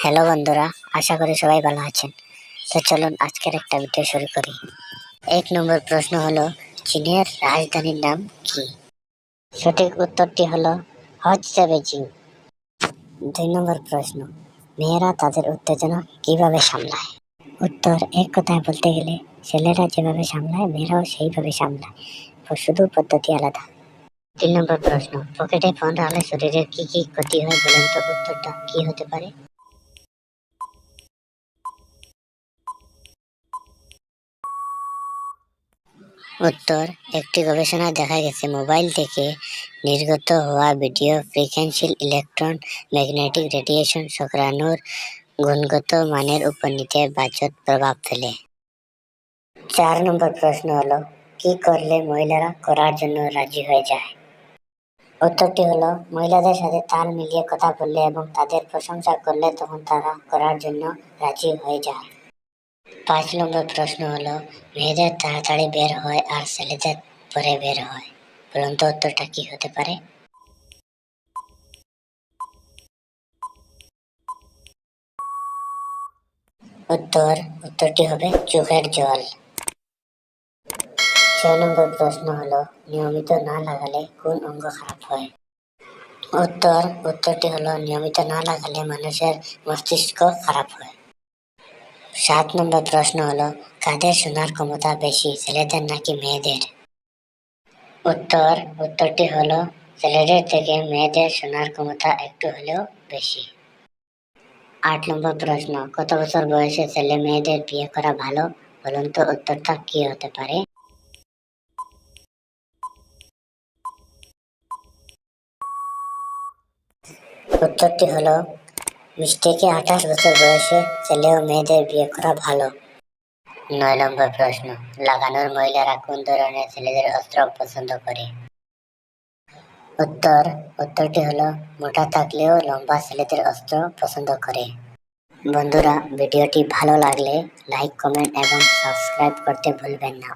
Hello বন্ধুরা, আশা করি সবাই ভালো আছেন। তো চলুন আজকের একটা ভিডিও শুরু করি। 1 নম্বর প্রশ্ন হলো, চীনের রাজধানীর নাম কি? সঠিক উত্তরটি হলো হচ্ছে বেজিং। 2 নম্বর প্রশ্ন, মেয়েরা তাদের উত্তেজনা কিভাবে সামলায়? উত্তর, এক কথায় বলতে গেলে ছেলেরা যেভাবে সামলায় মেয়েরাও সেইভাবে সামলায়, শুধু পদ্ধতি আলাদা। 3 নম্বর প্রশ্ন, পকেটে ফোন রাখলে শরীরের কি কি ক্ষতি হয় বলেন তো? উত্তরটা কি হতে পারে? উত্তর, একটি গবেষণায় দেখা গেছে মোবাইল থেকে নির্গত হওয়া video frequency electron magnetic radiation শুক্রাণুর গুণগত মানের উপর নেতিবাচক প্রভাব ফেলে। 4 নম্বর প্রশ্ন হলো, কি করলে মহিলারা করার জন্য রাজি হয়ে যায়? উত্তরটি হলো, মহিলাদের সাথে তাল মিলিয়ে কথা বললে এবং তাদের প্রশংসা করলে তখন তারা করার জন্য রাজি হয়ে যায়। 5 নম্বর প্রশ্ন হলো, মেয়েদের তাড়াতাড়ি বের হয় আর ছেলেদের পরে বের হয়, বলুন তো উত্তরটা কি হতে পারে? উত্তরটি হবে চোখের জল। 6 নম্বর প্রশ্ন হলো, নিয়মিত না লাগালে কোন অঙ্গ খারাপ হয়? উত্তরটি হলো, নিয়মিত না লাগালে মানুষের মস্তিষ্ক খারাপ হয়। 7 নম্বর প্রশ্ন হলো, কাদের শোনার ক্ষমতা বেশি, ছেলেদের নাকি মেয়েদের? উত্তরটি হলো, ছেলেদের থেকে মেয়েদের শোনার ক্ষমতা একটু হলেও বেশি। 8 নম্বর প্রশ্ন, কত বছর বয়সে ছেলে মেয়েদের বিয়ে করা ভালো, বলুন তো উত্তরটা কি হতে পারে? উত্তরটি হলো, 20 থেকে 28 বছর বয়সে ছেলে ও মেয়েদের বিয়ে করা ভালো। 9 নম্বর প্রশ্ন, লাগানোর মহিলারা কোন ধরনের ছেলেদের অস্ত্র পছন্দ করে? উত্তরটি হলো, মোটা থাকলেও লম্বা ছেলেদের অস্ত্র পছন্দ করে। বন্ধুরা, ভিডিওটি ভালো লাগলে লাইক, কমেন্ট এবং সাবস্ক্রাইব করতে ভুলবেন না।